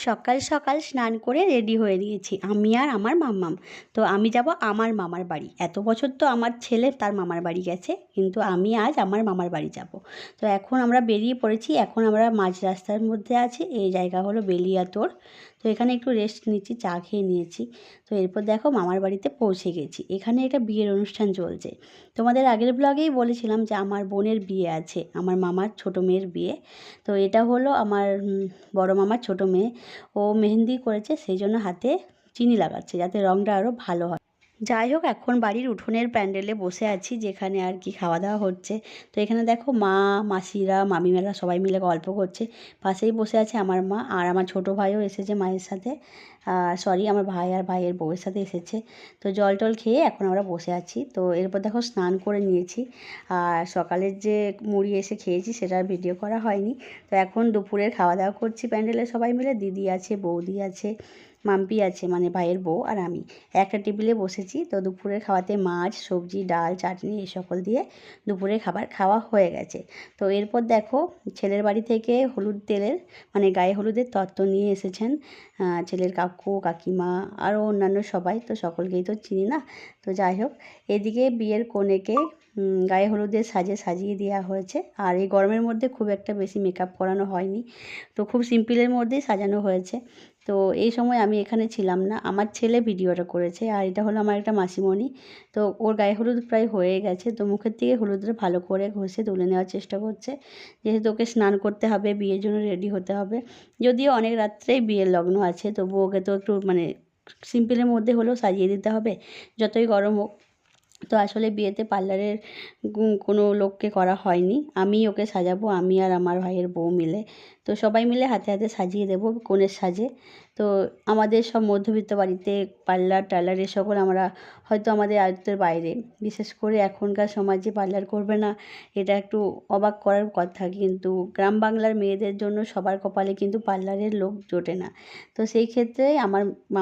সকাল সকাল স্নান করে রেডি হয়ে নিয়েছি আমি আর আমার মাম্মাম। তো আমি যাব আমার মামার বাড়ি। এত বছর তো আমার ছেলে তার মামার বাড়ি গেছে, কিন্তু আমি আজ আমার মামার বাড়ি যাব। তো এখন আমরা বেরিয়ে পড়েছি। এখন আমরা মাঝ রাস্তার মধ্যে আছি। এই জায়গা হলো বেলিয়াতোড়। তো এখানে একটু রেস্ট নিচ্ছি, চা খেয়ে নিয়েছি। তো এরপর দেখো মামার বাড়িতে পৌঁছে গেছি। এখানে একটা বিয়ের অনুষ্ঠান চলছে। তোমাদের আগের ব্লগেই বলেছিলাম যে আমার বোনের বিয়ে আছে, আমার মামার ছোটো মেয়ের বিয়ে। তো এটা হলো আমার বড় মামার ছোটো মেয়ে। ও মেহেন্দি করেছে, সেই জন্য হাতে চিনি লাগাচ্ছে যাতে রঙটা আরও ভালো হয়। যাই হোক, এখন বাড়ির উঠোনের প্যান্ডেলে বসে আছি, যেখানে আর কি খাওয়া দাওয়া হচ্ছে। তো এখানে দেখো মা, মাসিরা, মামিমারা সবাই মিলে গল্প করছে। পাশেই বসে আছে আমার মা, আর আমার ছোটো ভাইও এসেছে মায়ের সাথে। সরি, আমার ভাই আর ভাইয়ের বউয়ের সাথে এসেছে। তো জল টল খেয়ে এখন আমরা বসে আছি। তো এরপর দেখো স্নান করে নিয়েছি। আর সকালের যে মুড়ি এসে খেয়েছি সেটার ভিডিও করা হয়নি। তো এখন দুপুরের খাওয়া দাওয়া করছি প্যান্ডেলে সবাই মিলে। দিদি আছে, বৌদি আছে, মাম্পি আছে মানে ভাইয়ের বউ, আর আমি একটা টেবিলে বসেছি। তো দুপুরের খাওয়াতে মাছ, সবজি, ডাল, চাটনি এই সকল দিয়ে দুপুরের খাবার খাওয়া হয়ে গেছে। তো এরপর দেখো ছেলের বাড়ি থেকে হলুদ তেলের মানে গায়ে হলুদের তত্ত্ব নিয়ে এসেছেন ছেলের কাকু, কাকিমা আরও অন্যান্য সবাই। তো সকলকেই তো চিনি না। তো যাই হোক, এদিকে বিয়ের কনেকে গায়ে হলুদের সাজে সাজিয়ে দেওয়া হয়েছে। আর এই গরমের মধ্যে খুব একটা বেশি মেকআপ করানো হয়নি, তো খুব সিম্পলের মধ্যেই সাজানো হয়েছে। তো এই সময় আমি এখানে ছিলাম না, আমার ছেলে ভিডিওটা করেছে। আর এটা হলো আমার একটা মাসিমণি। তো ওর গায়ে হলুদ প্রায় হয়ে গেছে, তো মুখের থেকে হলুদটা ভালো করে ঘষে তুলে নেওয়ার চেষ্টা করছে, যেহেতু ওকে স্নান করতে হবে, বিয়ের জন্য রেডি হতে হবে। যদিও অনেক রাত্রেই বিয়ের লগ্ন আছে, তবু ওকে তো একটু মানে সিম্পলের মধ্যে হলেও সাজিয়ে দিতে হবে, যতই গরম হোক। তো আসলে বিয়েতে পার্লারের কোনো লোককে করা হয়নি, আমি ওকে সাজাবো, আমি আর আমার ভাইয়ের বউ মিলে। তো সবাই মিলে হাতে হাতে সাজিয়ে দেবো কনের সাজে। তো আমাদের সব মধ্যবিত্ত বাড়িতে পার্লার টার্লার এ সকল আমরা হয়তো আমাদের আয়ত্তের বাইরে। বিশেষ করে এখনকার সমাজে পার্লার করবে না, এটা একটু অবাক করার কথা। কিন্তু গ্রাম বাংলার মেয়েদের জন্য সবার কপালে কিন্তু পার্লারের লোক জোটে না। তো সেই ক্ষেত্রে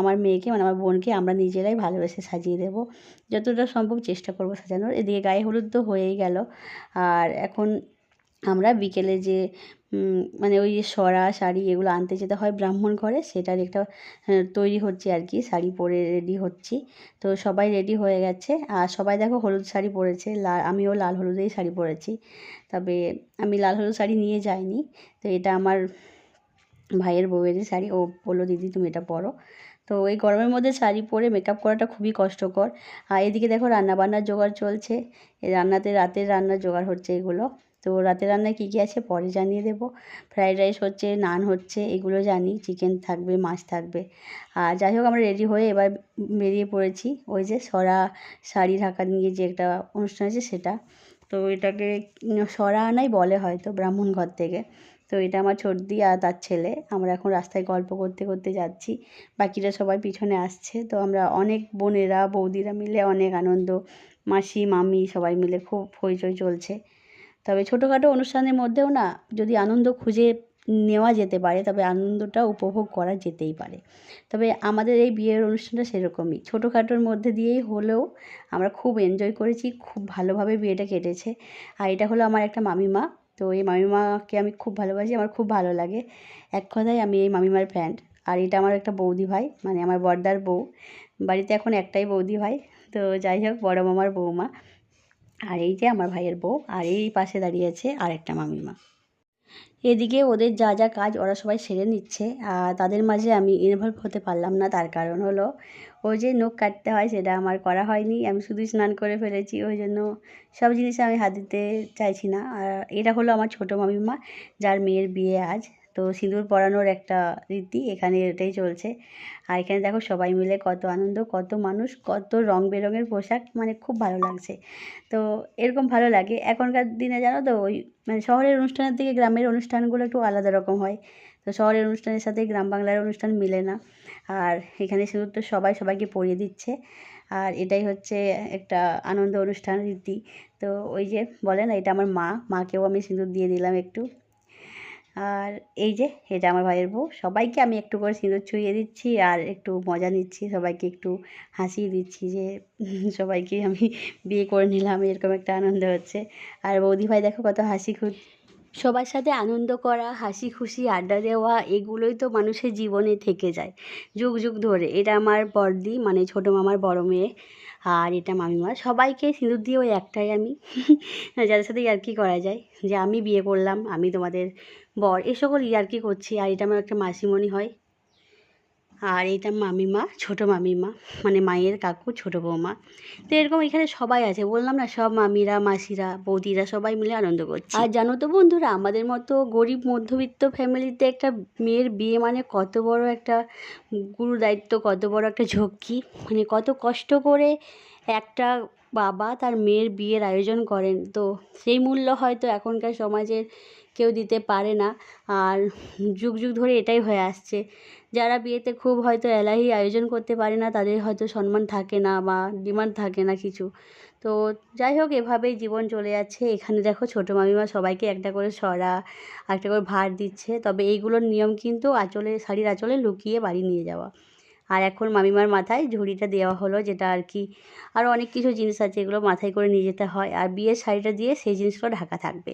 আমার মেয়েকে মানে আমার বোনকে আমরা নিজেরাই ভালোবেসে সাজিয়ে দেবো, যতটা সম্ভব চেষ্টা করব সাজানোর। এদিকে গায়ে হলুদ তো হয়েই গেল। আর এখন আমরা বিকেলে যে মানে ওই যে সরা শাড়ি এগুলো আনতে যেতে হয় ব্রাহ্মণ ঘরে, সেটার একটা তৈরি হচ্ছে আর কি, শাড়ি পরে রেডি হচ্ছি। তো সবাই রেডি হয়ে গেছে, আর সবাই দেখো হলুদ শাড়ি পরেছে, আমিও লাল হলুদেই শাড়ি পরেছি। তবে আমি লাল হলুদ শাড়ি নিয়ে যাইনি। তো এটা আমার ভাইয়ের বউয়েরই শাড়ি, ও বললো দিদি তুমি এটা পরো। তো এই গরমের মধ্যে শাড়ি পরে মেকআপ করাটা খুবই কষ্টকর। আর এদিকে দেখো রান্নাবান্নার জোগাড় চলছে, এই রাতের রান্নার জোগাড় হচ্ছে এগুলো। তো রাতের রান্নায় কী কী আছে পরে জানিয়ে দেবো। ফ্রায়েড রাইস হচ্ছে, নান হচ্ছে, এগুলো জানি, চিকেন থাকবে, মাছ থাকবে। আর যাই হোক, আমরা রেডি হয়ে এবার বেরিয়ে পড়েছি ওই যে সরা শাড়ি ঢাকা নিয়ে যে একটা অনুষ্ঠান আছে সেটা। তো এটাকে সরা আনাই বলে হয়তো ব্রাহ্মণ ঘর থেকে। তো এটা আমার ছোটদি আর তার ছেলে, আমরা এখন রাস্তায় গল্প করতে করতে যাচ্ছি, বাকিরা সবাই পিছনে আসছে। তো আমরা অনেক বোনেরা বৌদিরা মিলে অনেক আনন্দ, মাসি মামি সবাই মিলে খুব হইচই চলছে। তবে ছোটোখাটো অনুষ্ঠানের মধ্যেও না, যদি আনন্দ খুঁজে নেওয়া যেতে পারে তবে আনন্দটা উপভোগ করা যেতেই পারে। তবে আমাদের এই বিয়ের অনুষ্ঠানটা সেরকমই, ছোটোখাটোর মধ্যে দিয়েই হলেও আমরা খুব এনজয় করেছি, খুব ভালোভাবে বিয়েটা কেটেছে। আর এটা হলো আমার একটা মামিমা। তো এই মামিমাকে আমি খুব ভালোবাসি, আমার খুব ভালো লাগে। এক কথায় আমি এই মামিমার ফ্যান। আর এটা আমার একটা বৌদি ভাই, মানে আমার বড়দার বউ। বাড়িতে এখন একটাই বৌদি ভাই। তো যাই হোক, বড় মামার বৌমা। আর এই যে আমার ভাইয়ের বউ, আর এই পাশে দাঁড়িয়ে আছে আরেকটা মামিমা। এদিকে ওদের যা যা কাজ ওরা সবাই সেরে নিচ্ছে, আর তাদের মাঝে আমি ইনভলভ হতে পারলাম না। তার কারণ হলো ওই যে নখ কাটতে হয় সেটা আমার করা হয়নি, আমি শুধুই স্নান করে ফেলেছি, ওই জন্য সব জিনিসে আমি হাত দিতে চাইছি না। আর এটা হলো আমার ছোটো মামিমা, যার মেয়ের বিয়ে আজ। তো সিঁদুর পরানোর একটা রীতি এখানে এটাই চলছে। আর এখানে দেখো সবাই মিলে কত আনন্দ, কত মানুষ, কত রং বেরঙের পোশাক, মানে খুব ভালো লাগছে। তো এরকম ভালো লাগে এখনকার দিনে, জানো তো, ওই মানে শহরের অনুষ্ঠানের থেকে গ্রামের অনুষ্ঠানগুলো একটু আলাদা রকম হয়। তো শহরের অনুষ্ঠানের সাথে গ্রাম বাংলার অনুষ্ঠান মিলে না। আর এখানে সিঁদুর তো সবাই সবাইকে পরিয়ে দিচ্ছে, আর এটাই হচ্ছে একটা আনন্দ অনুষ্ঠান রীতি। তো ওই যে বলে না, এটা আমার মা, মাকেও আমি সিঁদুর দিয়ে দিলাম একটু। আর এই যে এটা আমার ভাইয়ের বউ, সবাইকে আমি একটু করে সিঁদুর ছুঁয়ে দিচ্ছি আর একটু মজা নিচ্ছি, সবাইকে একটু হাসিয়ে দিচ্ছি যে সবাইকে আমি বিয়ে করে নিলাম, এরকম একটা আনন্দ হচ্ছে। আর বৌদি ভাই দেখো কত হাসি খুব। সবার সাথে আনন্দ করা, হাসি খুশি আড্ডা দেওয়া এগুলোই তো মানুষের জীবনে থেকে যায় যুগ যুগ ধরে। এটা আমার বড়দি মানে ছোটো মামার বড় মেয়ে, আর এটা মামিমা। সবাইকে সিঁদুর দিয়ে ওই একটাই আমি যাদের সাথে ইয়ার্কি করা যায় যে আমি বিয়ে করলাম, আমি তোমাদের বর, এ সকল ইয়ার্কি করছি। আর এটা আমার একটা মাসিমণি হয়, আর এটা মামিমা, ছোটো মামিমা মানে মায়ের কাকু ছোটো বৌমা। তো এরকম এখানে সবাই আছে, বললাম না, সব মামিরা মাসিরা বৌদিরা সবাই মিলে আনন্দ করছি। আর জানো তো বন্ধুরা, আমাদের মতো গরিব মধ্যবিত্ত ফ্যামিলিতে একটা মেয়ের বিয়ে মানে কত বড় একটা গুরু দায়িত্ব, কত বড় একটা ঝক্কি, মানে কত কষ্ট করে একটা বাবা তার মেয়ের বিয়ের আয়োজন করেন। তো সেই মূল্য হয়তো এখনকার সমাজের কেউ দিতে পারে না। আর যুগ যুগ ধরে এটাই হয়ে আসছে। যারা বিয়েতে খুব হয়তো এলাহি আয়োজন করতে পারে না, তাদের হয়তো সম্মান থাকে না বা ডিমান্ড থাকে না কিছু। তো যাই হোক, এভাবেই জীবন চলে যাচ্ছে। এখানে দেখো ছোটো মামিমা সবাইকে একটা করে সরা, একটা করে ভার দিচ্ছে। তবে এইগুলোর নিয়ম কিন্তু আঁচলে, শাড়ির আঁচলে লুকিয়ে বাড়ি নিয়ে যাওয়া। আর এখন মামিমার মাথায় ঝুড়িটা দেওয়া হলো, যেটা আর কি আরও অনেক কিছু জিনিস আছে, এগুলো মাথায় করে নিয়ে যেতে হয়। আর বিয়ের শাড়িটা দিয়ে সেই জিনিসগুলো ঢাকা থাকবে,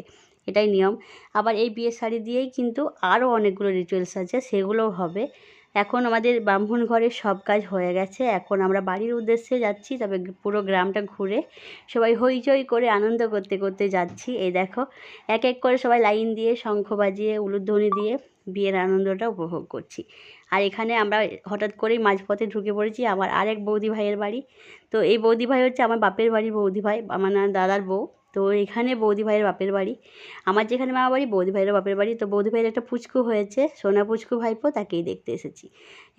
এটাই নিয়ম। আবার এই বিয়ের শাড়ি দিয়েই কিন্তু আরও অনেকগুলো রিচুয়ালস আছে, সেগুলোও হবে। এখন আমাদের ব্রাহ্মণ ঘরের সব কাজ হয়ে গেছে, এখন আমরা বাড়ির উদ্দেশ্যে যাচ্ছি। তবে পুরো গ্রামটা ঘুরে সবাই হইচই করে আনন্দ করতে করতে যাচ্ছি। এই দেখো, এক এক করে সবাই লাইন দিয়ে শঙ্খ বাজিয়ে উলুধ্বনি দিয়ে বিয়ের আনন্দটা উপভোগ করছি। আর এখানে আমরা হঠাৎ করেই মাঝপথে ঢুকে পড়েছি আমার আরেক বৌদি ভাইয়ের বাড়ি। তো এই বৌদি ভাই হচ্ছে আমার বাপের বাড়ির বৌদি ভাই, আমার দাদার বউ। তো এখানে বৌদি ভাইয়ের বাপের বাড়ি, আমার যেখানে মামা বাড়ি বৌদি ভাইয়ের বাপের বাড়ি। তো বৌদি ভাইয়ের একটা পুচকু হয়েছে, সোনা পুচকু ভাইপো, তাকেই দেখতে এসেছি।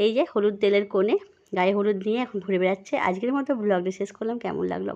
এই যে হলুদ তেলের কোণে গায়ে হলুদ নিয়ে এখন ঘুরে বেড়াচ্ছে। আজকের মতো ব্লগটা শেষ করলাম, কেমন লাগলো